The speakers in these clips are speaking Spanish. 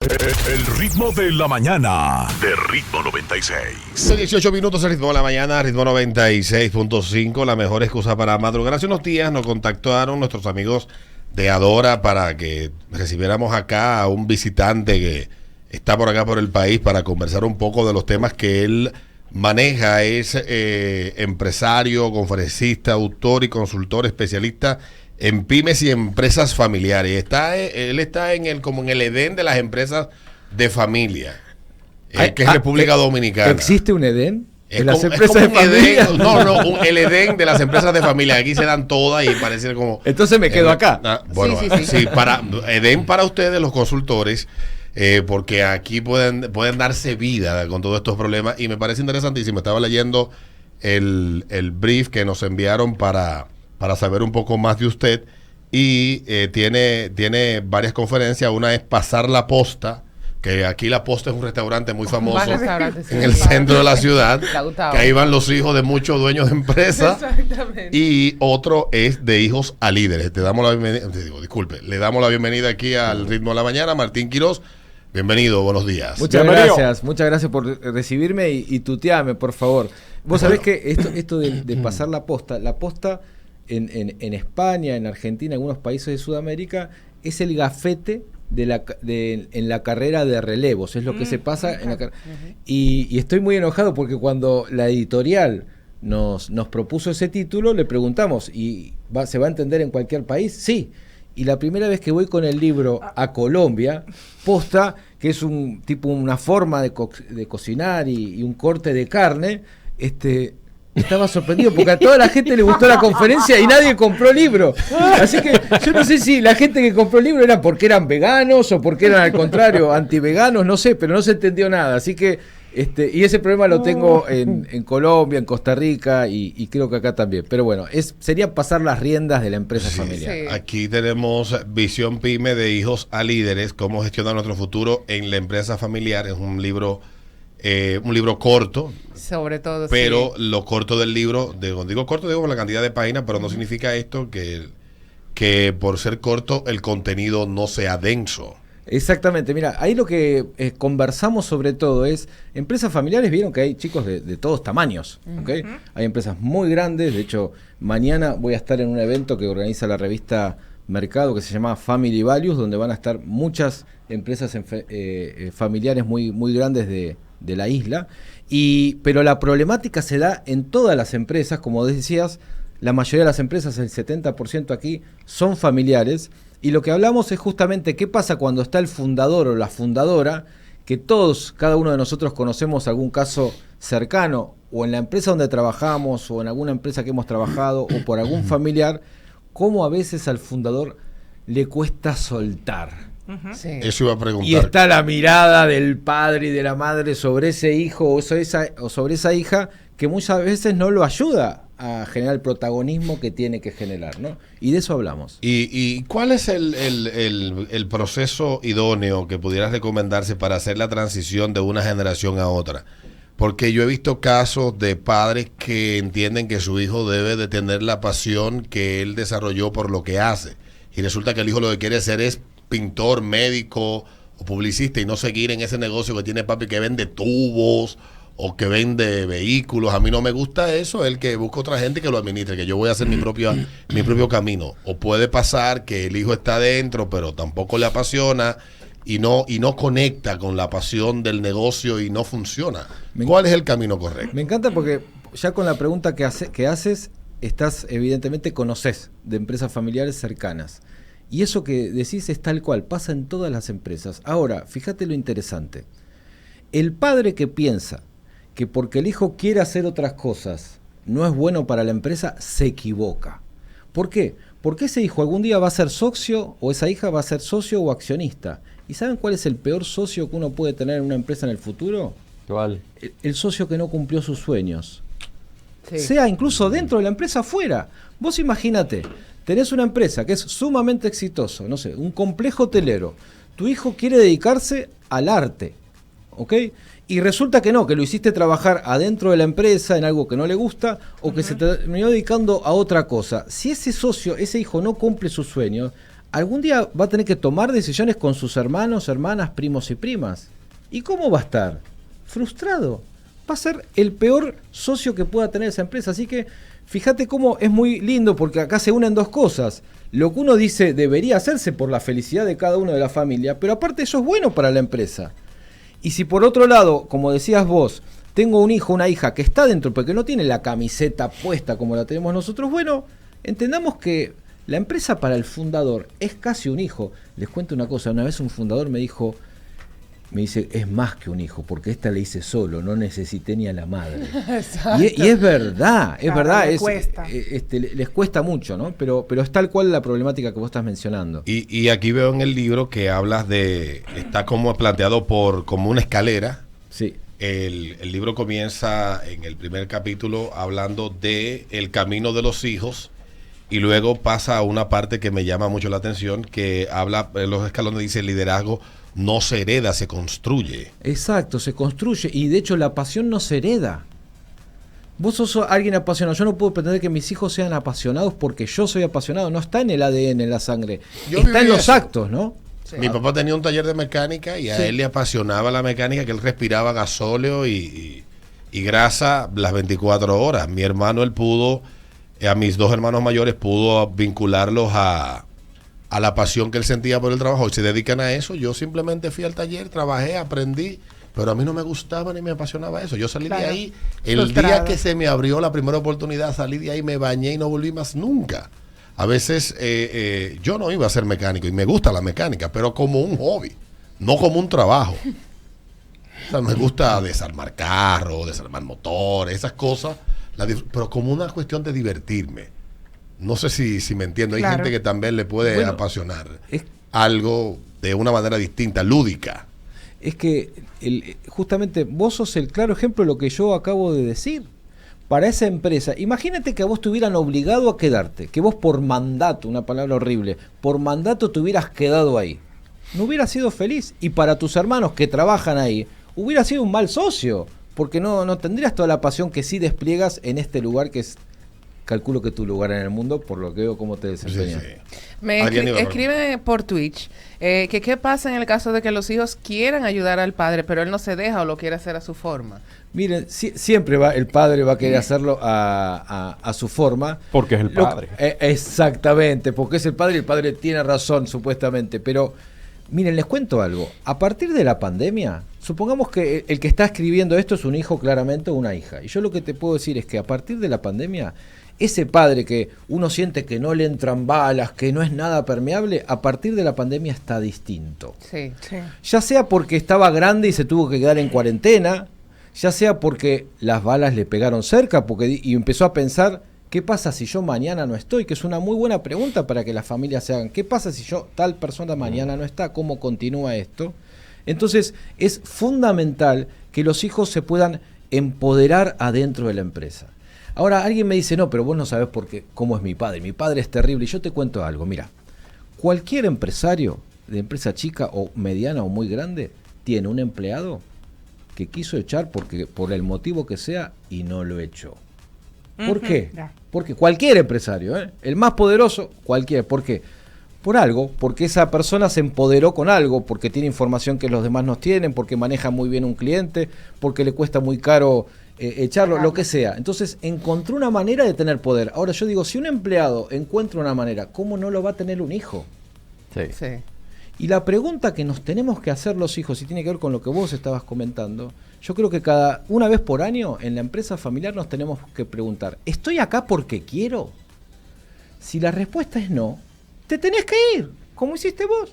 El ritmo de la mañana de Ritmo 96. 18 minutos el ritmo de la mañana, ritmo 96.5, la mejor excusa para madrugar. Hace unos días nos contactaron nuestros amigos de Adora para que recibiéramos acá a un visitante que está por acá por el país para conversar un poco de los temas que él maneja. Es empresario, conferencista, autor y consultor especialista en pymes y empresas familiares. Él está como en el Edén de las empresas de familia, que es República Dominicana. ¿Existe un Edén? Es las como, empresas es como de familia. el Edén de las empresas de familia. Aquí se dan todas y parece como... Entonces me quedo acá. Bueno, sí, para Edén para ustedes, los consultores, porque aquí pueden darse vida con todos estos problemas. Y me parece interesantísimo. Estaba leyendo el brief que nos enviaron para saber un poco más de usted. Y tiene varias conferencias. Una es Pasar la Posta, que aquí La Posta es un restaurante muy famoso en el centro de la ciudad, que ahí van los hijos de muchos dueños de empresas. Exactamente. Y otro es de Hijos a Líderes. Le damos la bienvenida aquí al Ritmo de la Mañana. Martín Quiroz, bienvenido, buenos días. Muchas gracias por recibirme y tutearme, por favor. Vos sabés que esto de pasar la posta en España, en Argentina, en algunos países de Sudamérica, es el gafete en la carrera de relevos, es lo que se pasa en la y estoy muy enojado porque cuando la editorial nos propuso ese título, le preguntamos, ¿se va a entender en cualquier país? Sí. Y la primera vez que voy con el libro a Colombia, posta, que es una forma de cocinar y un corte de carne, estaba sorprendido porque a toda la gente le gustó la conferencia y nadie compró libro. Así que yo no sé si la gente que compró el libro era porque eran veganos o porque eran al contrario antiveganos, no sé, pero no se entendió nada. Así que y ese problema lo tengo en Colombia, en Costa Rica y creo que acá también. Pero bueno, sería pasar las riendas de la empresa familiar. Sí. Aquí tenemos Visión Pyme de Hijos a Líderes, cómo gestionar nuestro futuro en la empresa familiar. Es un libro corto, sobre todo, pero lo corto del libro, digo corto, digo con la cantidad de páginas, pero no significa esto que por ser corto el contenido no sea denso. Exactamente, mira, ahí lo que conversamos sobre todo es, empresas familiares, vieron que hay chicos de todos tamaños, ¿okay? Hay empresas muy grandes, de hecho, mañana voy a estar en un evento que organiza la revista Mercado, que se llama Family Values, donde van a estar muchas empresas familiares muy, muy grandes de la isla, pero la problemática se da en todas las empresas, como decías, la mayoría de las empresas, el 70% aquí, son familiares, y lo que hablamos es justamente qué pasa cuando está el fundador o la fundadora, que cada uno de nosotros conocemos algún caso cercano, o en la empresa donde trabajamos, o en alguna empresa que hemos trabajado, o por algún familiar, cómo a veces al fundador le cuesta soltar. Sí. Eso iba a preguntar. Y está la mirada del padre y de la madre sobre ese hijo o sobre esa hija que muchas veces no lo ayuda a generar el protagonismo que tiene que generar, ¿no? Y de eso hablamos. ¿Y cuál es el proceso idóneo que pudieras recomendarse para hacer la transición de una generación a otra? Porque yo he visto casos de padres que entienden que su hijo debe de tener la pasión que él desarrolló por lo que hace. Y resulta que el hijo lo que quiere ser es pintor, médico o publicista y no seguir en ese negocio que tiene papi que vende tubos o que vende vehículos. A mí no me gusta eso, el que busca otra gente que lo administre, que yo voy a hacer mi propio camino. O puede pasar que el hijo está adentro pero tampoco le apasiona y no conecta con la pasión del negocio y no funciona. ¿Cuál es el camino correcto? Me encanta porque ya con la pregunta que haces, evidentemente conoces de empresas familiares cercanas. Y eso que decís es tal cual, pasa en todas las empresas. Ahora, fíjate lo interesante. El padre que piensa que porque el hijo quiere hacer otras cosas no es bueno para la empresa, se equivoca. ¿Por qué? Porque ese hijo algún día va a ser socio o esa hija va a ser socio o accionista. ¿Y saben cuál es el peor socio que uno puede tener en una empresa en el futuro? ¿Cuál? El socio que no cumplió sus sueños. Sí. Sea incluso dentro de la empresa, afuera. Vos imagínate, tenés una empresa que es sumamente exitosa, no sé, un complejo hotelero. Tu hijo quiere dedicarse al arte, ¿ok? Y resulta que no, que lo hiciste trabajar adentro de la empresa en algo que no le gusta o que se terminó dedicando a otra cosa. Si ese socio, ese hijo no cumple sus sueños, algún día va a tener que tomar decisiones con sus hermanos, hermanas, primos y primas. ¿Y cómo va a estar? Frustrado. Va a ser el peor socio que pueda tener esa empresa. Así que fíjate cómo es muy lindo, porque acá se unen dos cosas. Lo que uno dice debería hacerse por la felicidad de cada uno de la familia, pero aparte eso es bueno para la empresa. Y si por otro lado, como decías vos, tengo un hijo, una hija que está dentro, porque no tiene la camiseta puesta como la tenemos nosotros, bueno, entendamos que la empresa para el fundador es casi un hijo. Les cuento una cosa, una vez un fundador me dice, es más que un hijo, porque esta le hice solo, no necesité ni a la madre. Y es verdad, es claro, verdad, les cuesta. Les cuesta mucho, ¿no? Pero es tal cual la problemática que vos estás mencionando. Y aquí veo en el libro que hablas de, está como planteado como una escalera. Sí. El libro comienza en el primer capítulo hablando de el camino de los hijos y luego pasa a una parte que me llama mucho la atención, que habla, en los escalones dice, el liderazgo no se hereda, se construye. Exacto, se construye, y de hecho la pasión no se hereda. Vos sos alguien apasionado, yo no puedo pretender que mis hijos sean apasionados porque yo soy apasionado, no está en el ADN, en la sangre, está en los actos, ¿no? Sí. Mi papá tenía un taller de mecánica y a él le apasionaba la mecánica, que él respiraba gasóleo y grasa las 24 horas. Mi hermano, él pudo, a mis dos hermanos mayores, pudo vincularlos a la pasión que él sentía por el trabajo y se dedican a eso. Yo simplemente fui al taller, trabajé, aprendí, pero a mí no me gustaba ni me apasionaba eso. Yo salí de ahí, el día que se me abrió la primera oportunidad, salí de ahí, me bañé y no volví más nunca. A veces yo no iba a ser mecánico y me gusta la mecánica, pero como un hobby, no como un trabajo. O sea, me gusta desarmar carros, desarmar motores, esas cosas, pero como una cuestión de divertirme. No sé si me entiendo. Hay gente que también le puede apasionar algo de una manera distinta, lúdica. Es que justamente vos sos el claro ejemplo de lo que yo acabo de decir. Para esa empresa, imagínate que a vos te hubieran obligado a quedarte, que vos por mandato, una palabra horrible, por mandato te hubieras quedado ahí. No hubieras sido feliz. Y para tus hermanos que trabajan ahí, hubieras sido un mal socio, porque no tendrías toda la pasión que sí despliegas en este lugar que es, calculo que tu lugar en el mundo, por lo que veo cómo te desempeñas. Sí, sí. Me escriben por Twitch que qué pasa en el caso de que los hijos quieran ayudar al padre, pero él no se deja o lo quiere hacer a su forma. Miren, siempre el padre va a querer hacerlo a su forma. Porque es el padre. Exactamente, porque es el padre y el padre tiene razón, supuestamente. Pero, miren, les cuento algo. A partir de la pandemia, supongamos que el que está escribiendo esto es un hijo claramente o una hija. Y yo lo que te puedo decir es que a partir de la pandemia, ese padre que uno siente que no le entran balas, que no es nada permeable, a partir de la pandemia está distinto. Sí. Ya sea porque estaba grande y se tuvo que quedar en cuarentena, ya sea porque las balas le pegaron cerca y empezó a pensar, ¿qué pasa si yo mañana no estoy? Que es una muy buena pregunta para que las familias se hagan. ¿Qué pasa si tal persona mañana no está? ¿Cómo continúa esto? Entonces es fundamental que los hijos se puedan empoderar adentro de la empresa. Ahora alguien me dice, no, pero vos no sabés cómo es mi padre es terrible. Y yo te cuento algo, mira, cualquier empresario de empresa chica o mediana o muy grande tiene un empleado que quiso echar por el motivo que sea y no lo echó. ¿Por qué? Porque cualquier empresario, el más poderoso, cualquiera. ¿Por qué? Por algo, porque esa persona se empoderó con algo, porque tiene información que los demás no tienen, porque maneja muy bien un cliente, porque le cuesta muy caro echarlo, lo que sea. Entonces encontró una manera de tener poder. Ahora yo digo, si un empleado encuentra una manera, ¿cómo no lo va a tener un hijo? Sí. Y la pregunta que nos tenemos que hacer los hijos, y tiene que ver con lo que vos estabas comentando, yo creo que una vez por año en la empresa familiar nos tenemos que preguntar, ¿estoy acá porque quiero? Si la respuesta es no, te tenés que ir, como hiciste vos.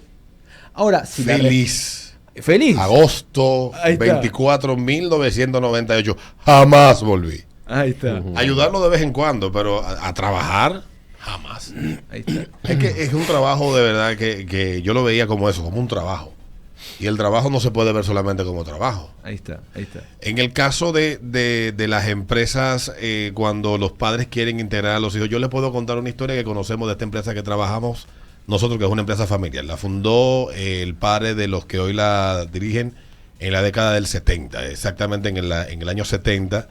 Ahora, si Feliz. Agosto Agosto 24, 1998. Jamás volví. Ahí está. Ayudarlo de vez en cuando, pero a trabajar, jamás. Ahí está. Es que es un trabajo de verdad que yo lo veía como eso, como un trabajo. Y el trabajo no se puede ver solamente como trabajo. Ahí está. En el caso de las empresas, cuando los padres quieren integrar a los hijos, yo les puedo contar una historia que conocemos de esta empresa que trabajamos nosotros, que es una empresa familiar. La fundó el padre de los que hoy la dirigen en la década del 70, exactamente en el año 70,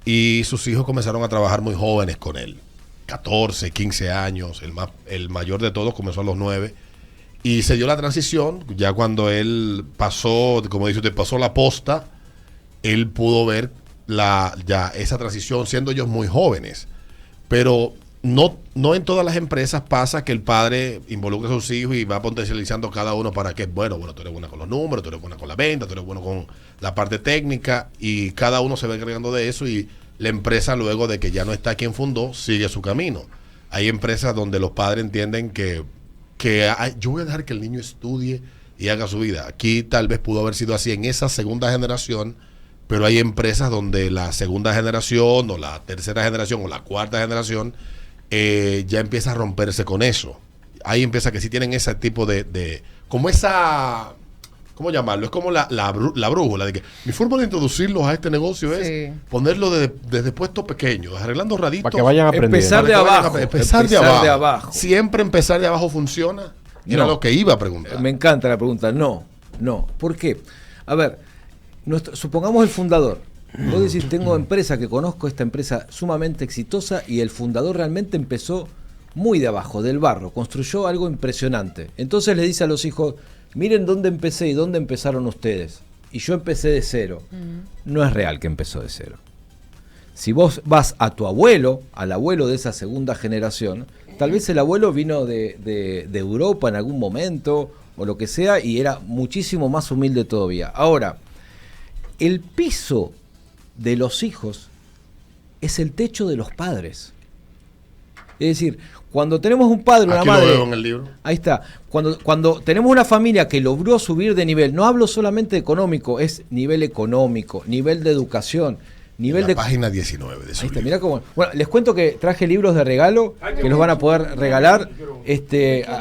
y sus hijos comenzaron a trabajar muy jóvenes con él, 14, 15 años, el mayor de todos comenzó a los 9, Y se dio la transición, ya cuando él pasó, como dice usted, pasó la posta, él pudo ver ya esa transición siendo ellos muy jóvenes. Pero no en todas las empresas pasa que el padre involucra a sus hijos y va potencializando cada uno para que es bueno, tú eres buena con los números, tú eres buena con la venta, tú eres bueno con la parte técnica, y cada uno se va encargando de eso, y la empresa, luego de que ya no está quien fundó, sigue su camino. Hay empresas donde los padres entienden que yo voy a dejar que el niño estudie y haga su vida. Aquí tal vez pudo haber sido así en esa segunda generación, pero hay empresas donde la segunda generación o la tercera generación o la cuarta generación ya empieza a romperse con eso. Hay empresas que sí tienen ese tipo de como esa, ¿cómo llamarlo? Es como la brújula de que mi forma de introducirlos a este negocio es ponerlo desde puestos pequeños, arreglando raditos. Para que vayan aprendiendo. Empezar de abajo. Empezar de abajo. Siempre empezar de abajo funciona. Era lo que iba a preguntar. Me encanta la pregunta. No. ¿Por qué? A ver, supongamos el fundador. Vos decís, tengo empresa que conozco, esta empresa sumamente exitosa, y el fundador realmente empezó muy de abajo, del barro, construyó algo impresionante. Entonces le dice a los hijos, miren dónde empecé y dónde empezaron ustedes. Y yo empecé de cero. No es real que empezó de cero. Si vos vas a tu abuelo, al abuelo de esa segunda generación, tal vez el abuelo vino de Europa en algún momento, o lo que sea, y era muchísimo más humilde todavía. Ahora, el piso de los hijos es el techo de los padres. Es decir, cuando tenemos un padre, una Aquí madre, lo veo en el libro. Ahí está. Cuando tenemos una familia que logró subir de nivel, no hablo solamente de económico, es nivel económico, nivel de educación, nivel de página 19 de su ahí está, libro. mirá cómo. Bueno, les cuento que traje libros de regalo que los van a poder regalar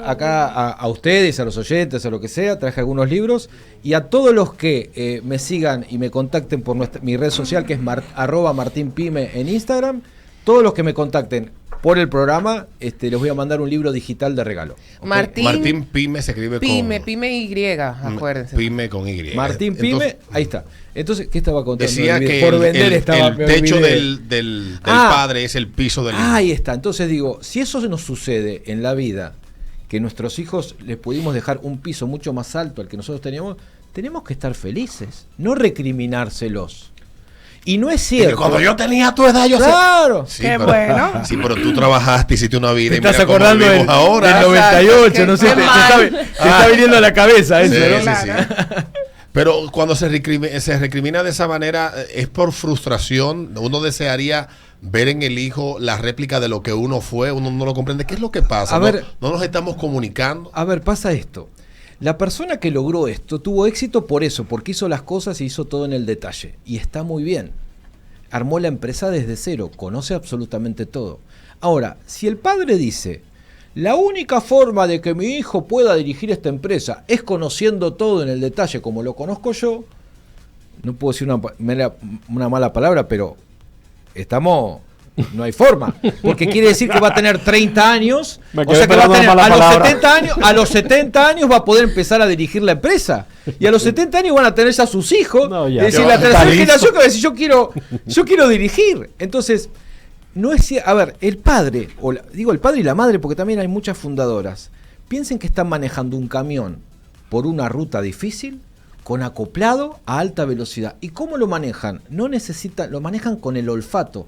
acá a ustedes, a los oyentes, a lo que sea. Traje algunos libros, y a todos los que me sigan y me contacten por mi red social, que es @martinpyme en Instagram. Todos los que me contacten por el programa, les voy a mandar un libro digital de regalo. ¿Okay? Martín Pyme se escribe Pyme Y, acuérdense. Pyme con Y. Martín Pyme, Entonces, ahí está. Entonces, ¿qué estaba contando? decía que por vender el techo del padre es el piso del hijo. Ahí está. Entonces digo, si eso nos sucede en la vida, que nuestros hijos les pudimos dejar un piso mucho más alto al que nosotros teníamos, tenemos que estar felices, no recriminárselos. Y no es cierto. Porque cuando yo tenía tu edad, yo ¡claro! Sí, ¡Qué pero, bueno! Sí, pero tú trabajaste, hiciste una vida. Te y mira estás cómo acordando del vivimos ahora. 98, no sé, Qué te mal. está viniendo a la cabeza eso, Sí, ¿no? sí, sí. Pero cuando se recrimina de esa manera, es por frustración. Uno desearía ver en el hijo la réplica de lo que uno fue. Uno no lo comprende. ¿Qué es lo que pasa? A ver, no nos estamos comunicando. A ver, pasa esto. La persona que logró esto tuvo éxito por eso, porque hizo las cosas y hizo todo en el detalle. Y está muy bien. Armó la empresa desde cero, conoce absolutamente todo. Ahora, si el padre dice, la única forma de que mi hijo pueda dirigir esta empresa es conociendo todo en el detalle como lo conozco yo, no puedo decir una mala palabra, pero no hay forma, porque quiere decir que va a tener 30 años, o sea que va a tener a los 70 años va a poder empezar a dirigir la empresa, y a los 70 años van a tener ya sus hijos, es decir, la tercera generación que va a decir yo quiero dirigir. Entonces, no es, a ver, el padre, digo el padre y la madre, porque también hay muchas fundadoras, piensen que están manejando un camión por una ruta difícil, con acoplado a alta velocidad. ¿Y cómo lo manejan? Lo manejan con el olfato,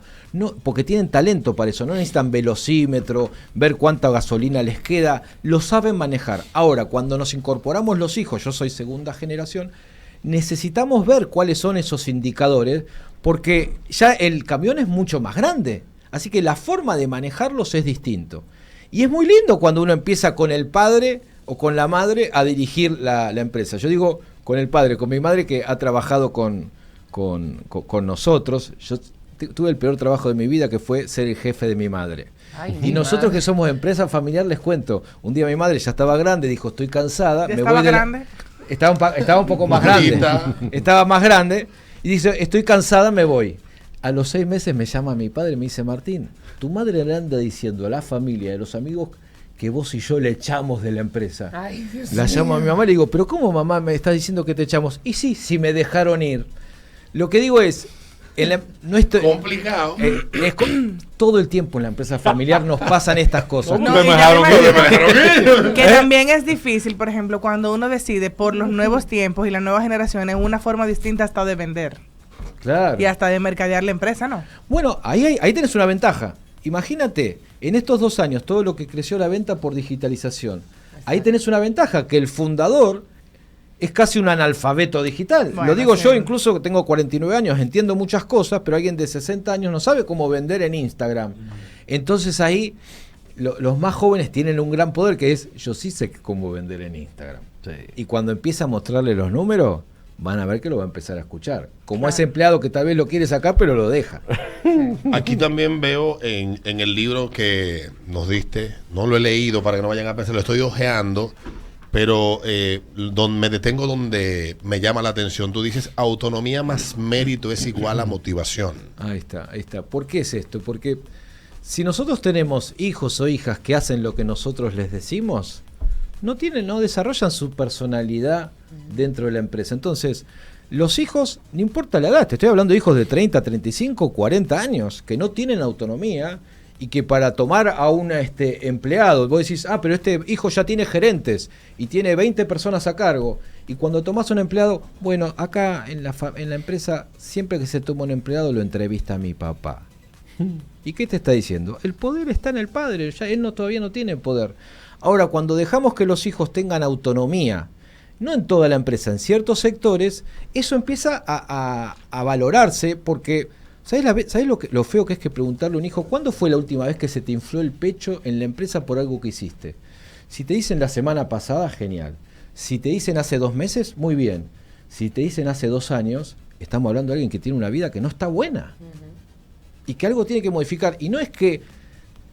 porque tienen talento para eso, no necesitan velocímetro, ver cuánta gasolina les queda, lo saben manejar. Ahora, cuando nos incorporamos los hijos, yo soy segunda generación, necesitamos ver cuáles son esos indicadores, porque ya el camión es mucho más grande, así que la forma de manejarlos es distinto. Y es muy lindo cuando uno empieza con el padre o con la madre a dirigir la empresa. Yo digo con el padre, con mi madre que ha trabajado con nosotros. Yo tuve el peor trabajo de mi vida, que fue ser el jefe de mi madre. Ay, y nosotros que somos empresa familiar, les cuento, un día mi madre ya estaba grande, dijo, estoy cansada. ¿Ya estaba grande? Estaba un poco más grande. Estaba más grande. Y dice, estoy cansada, me voy. A los 6 meses me llama mi padre y me dice, Martín, tu madre le anda diciendo a la familia, a los amigos, que vos y yo le echamos de la empresa. Ay, Dios la llamo a mi mamá y le digo, pero ¿cómo mamá me estás diciendo que te echamos? Y sí, si me dejaron ir. Lo que digo es, no estoy, Complicado. todo el tiempo en la empresa familiar nos pasan estas cosas. No, me y dejaron además- que también es difícil, por ejemplo, cuando uno decide por los nuevos tiempos y las nuevas generaciones una forma distinta hasta de vender Claro. y hasta de mercadear la empresa, ¿no? Bueno, ahí tenés una ventaja. Imagínate, en estos 2 años, todo lo que creció la venta por digitalización. Ahí tenés una ventaja, que el fundador es casi un analfabeto digital. Bueno, Lo digo sí. yo, incluso que tengo 49 años, entiendo muchas cosas, pero alguien de 60 años no sabe cómo vender en Instagram. Entonces ahí los más jóvenes tienen un gran poder, que es, yo sí sé cómo vender en Instagram. Sí. Y cuando empieza a mostrarle los números, van a ver que lo va a empezar a escuchar. Como Claro. ese empleado que tal vez lo quiere sacar, pero lo deja. Aquí también veo en el libro que nos diste, no lo he leído para que no vayan a pensar, lo estoy hojeando, pero donde me detengo donde me llama la atención. Tú dices, autonomía más mérito es igual a motivación. Ahí está, ahí está. ¿Por qué es esto? Porque si nosotros tenemos hijos o hijas que hacen lo que nosotros les decimos, no desarrollan su personalidad dentro de la empresa. Entonces, los hijos, no importa la edad, te estoy hablando de hijos de 30, 35, 40 años, que no tienen autonomía y que para tomar a un empleado, vos decís, pero este hijo ya tiene gerentes y tiene 20 personas a cargo. Y cuando tomás un empleado, bueno, acá en la empresa, siempre que se toma un empleado lo entrevista a mi papá. ¿Y qué te está diciendo? El poder está en el padre, ya él todavía no tiene poder. Ahora, cuando dejamos que los hijos tengan autonomía, no en toda la empresa, en ciertos sectores, eso empieza a valorarse porque, ¿sabés lo feo que es que preguntarle a un hijo, ¿cuándo fue la última vez que se te infló el pecho en la empresa por algo que hiciste? Si te dicen la semana pasada, genial. Si te dicen hace 2 meses, muy bien. Si te dicen hace 2 años, estamos hablando de alguien que tiene una vida que no está buena. Y que algo tiene que modificar. Y no es que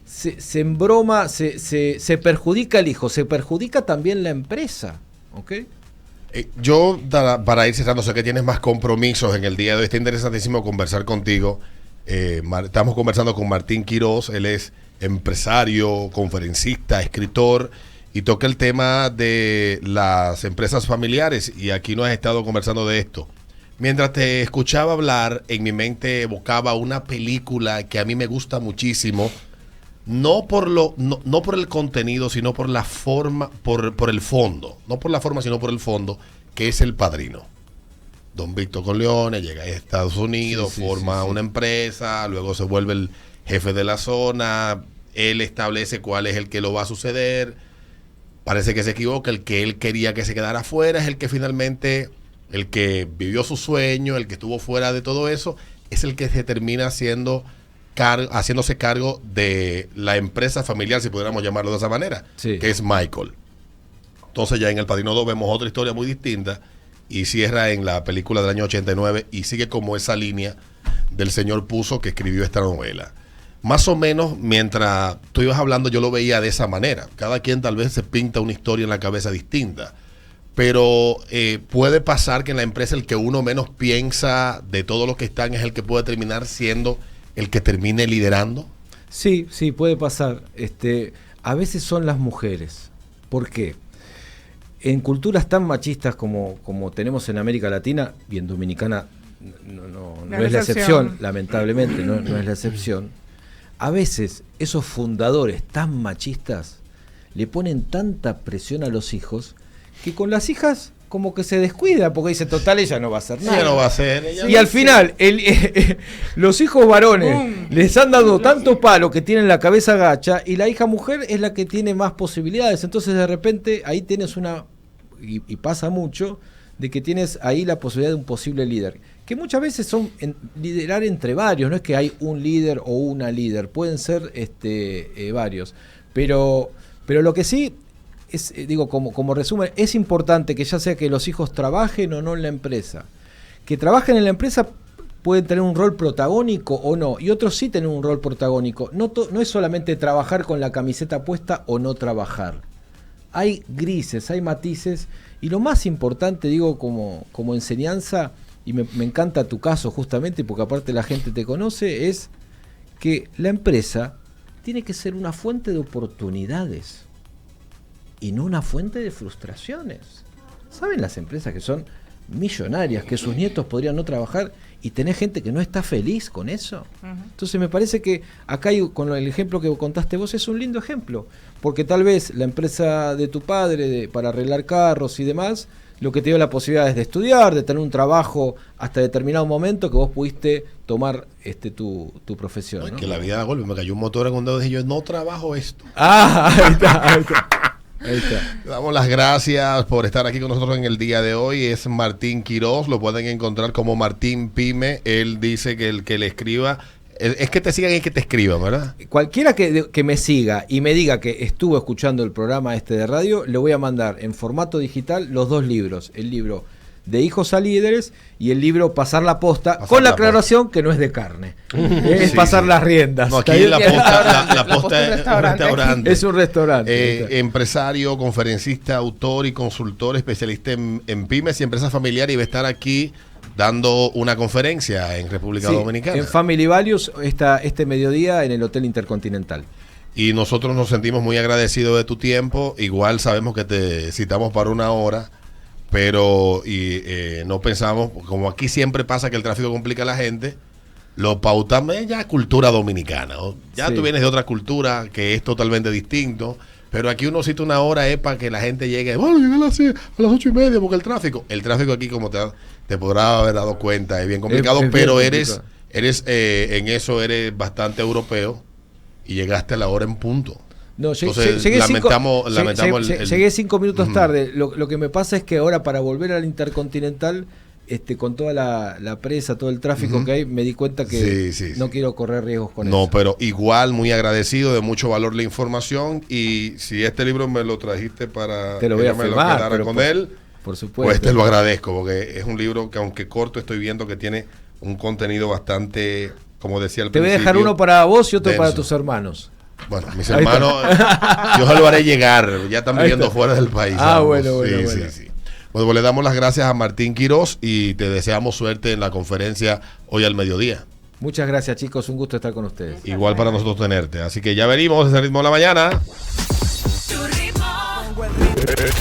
se embroma, se perjudica el hijo, se perjudica también la empresa. ¿Ok? Yo, para ir cerrando, sé que tienes más compromisos en el día de hoy. Está interesantísimo conversar contigo. Estamos conversando con Martín Quiroz. Él es empresario, conferencista, escritor y toca el tema de las empresas familiares. Y aquí nos has estado conversando de esto. Mientras te escuchaba hablar, en mi mente evocaba una película que a mí me gusta muchísimo. No por el contenido, sino por la forma, por el fondo. No por la forma, sino por el fondo, que es El Padrino. Don Víctor Corleone llega a Estados Unidos, forma una empresa, luego se vuelve el jefe de la zona, él establece cuál es el que lo va a suceder, parece que se equivoca, el que él quería que se quedara fuera es el que finalmente, el que vivió su sueño, el que estuvo fuera de todo eso, es el que se termina haciéndose cargo de la empresa familiar, si pudiéramos llamarlo de esa manera, que es Michael. Entonces ya en El Padrino 2 vemos otra historia muy distinta y cierra en la película del año 89 y sigue como esa línea del señor Puzo que escribió esta novela. Más o menos, mientras tú ibas hablando, yo lo veía de esa manera. Cada quien tal vez se pinta una historia en la cabeza distinta. Pero puede pasar que en la empresa el que uno menos piensa de todos los que están es el que puede terminar siendo el que termine liderando. Sí, puede pasar. A veces son las mujeres. ¿Por qué? En culturas tan machistas como tenemos en América Latina, y en Dominicana no es la excepción, lamentablemente no es la excepción, a veces esos fundadores tan machistas le ponen tanta presión a los hijos que con las hijas como que se descuida, porque dice, total, ella no va a hacer nada. Ella no va a hacer. Y al final, los hijos varones les han dado tanto palo que tienen la cabeza gacha, y la hija mujer es la que tiene más posibilidades. Entonces, de repente, ahí tienes y pasa mucho, de que tienes ahí la posibilidad de un posible líder. Que muchas veces son liderar entre varios, no es que hay un líder o una líder, pueden ser varios. Pero lo que sí es, digo, como resumen, es importante que ya sea que los hijos trabajen o no en la empresa. Que trabajen en la empresa pueden tener un rol protagónico o no, y otros sí tienen un rol protagónico. No es solamente trabajar con la camiseta puesta o no trabajar. Hay grises, hay matices, y lo más importante, digo, como enseñanza, y me encanta tu caso justamente, porque aparte la gente te conoce, es que la empresa tiene que ser una fuente de oportunidades y no una fuente de frustraciones. ¿Saben las empresas que son millonarias, que sus nietos podrían no trabajar y tener gente que no está feliz con eso. Entonces me parece que acá con el ejemplo que contaste vos es un lindo ejemplo, porque tal vez la empresa de tu padre para arreglar carros y demás, lo que te dio la posibilidad es de estudiar, de tener un trabajo hasta determinado momento que vos pudiste tomar tu profesión. No, ¿no? que la vida da golpe, me cayó un motor en un dedo y dije yo no trabajo esto. Ahí está. Ahí está. Damos las gracias por estar aquí con nosotros en el día de hoy. Es Martín Quiroz, lo pueden encontrar como Martín Pyme. Él dice que el que le escriba, es que te sigan y que te escriban, ¿verdad? Cualquiera que me siga y me diga que estuvo escuchando el programa de radio, le voy a mandar en formato digital los 2 libros. El libro de Hijos a Líderes y el libro Pasar la Posta, con la aclaración que no es de carne. Es pasar las riendas. No, aquí la posta es un restaurante. Es un restaurante. Empresario, conferencista, autor y consultor, especialista en pymes y empresas familiares, y va a estar aquí dando una conferencia en República Dominicana. En Family Values este mediodía en el Hotel Intercontinental. Y nosotros nos sentimos muy agradecidos de tu tiempo. Igual sabemos que te citamos para 1 hora, pero no pensamos, como aquí siempre pasa que el tráfico complica a la gente, lo pautamos ya cultura dominicana, ¿no? Ya tú vienes de otra cultura que es totalmente distinto, pero aquí uno cita 1 hora es para que la gente llegue, bueno, llegué a las 8:30 porque el tráfico aquí, como te podrás haber dado cuenta, es bien complicado, pero eres en eso eres bastante europeo y llegaste a la hora en punto. No, entonces llegué 5 minutos tarde. Lo que me pasa es que ahora para volver al Intercontinental, con toda la presa, todo el tráfico que hay, me di cuenta que no quiero correr riesgos con eso. No, pero igual muy agradecido, de mucho valor la información, y si este libro me lo trajiste para te lo voy a firmar, con él, por supuesto, pues te lo agradezco, porque es un libro que aunque corto estoy viendo que tiene un contenido bastante, como decía al principio. Te voy a dejar uno para vos y otro denso. para tus hermanos. Bueno, mis hermanos, yo se lo haré llegar, ya están viviendo fuera del país. Bueno. Sí. Bueno, pues le damos las gracias a Martín Quiroz y te deseamos suerte en la conferencia hoy al mediodía. Muchas gracias, chicos, un gusto estar con ustedes. Igual para nosotros tenerte, así que ya venimos, ese ritmo de la mañana.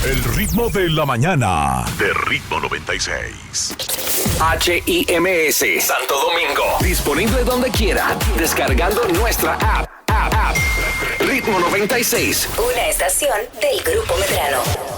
El ritmo de la mañana de Ritmo 96. HIMS Santo Domingo. Disponible donde quiera. Descargando nuestra app. Ritmo 96. Una estación del Grupo Medrano.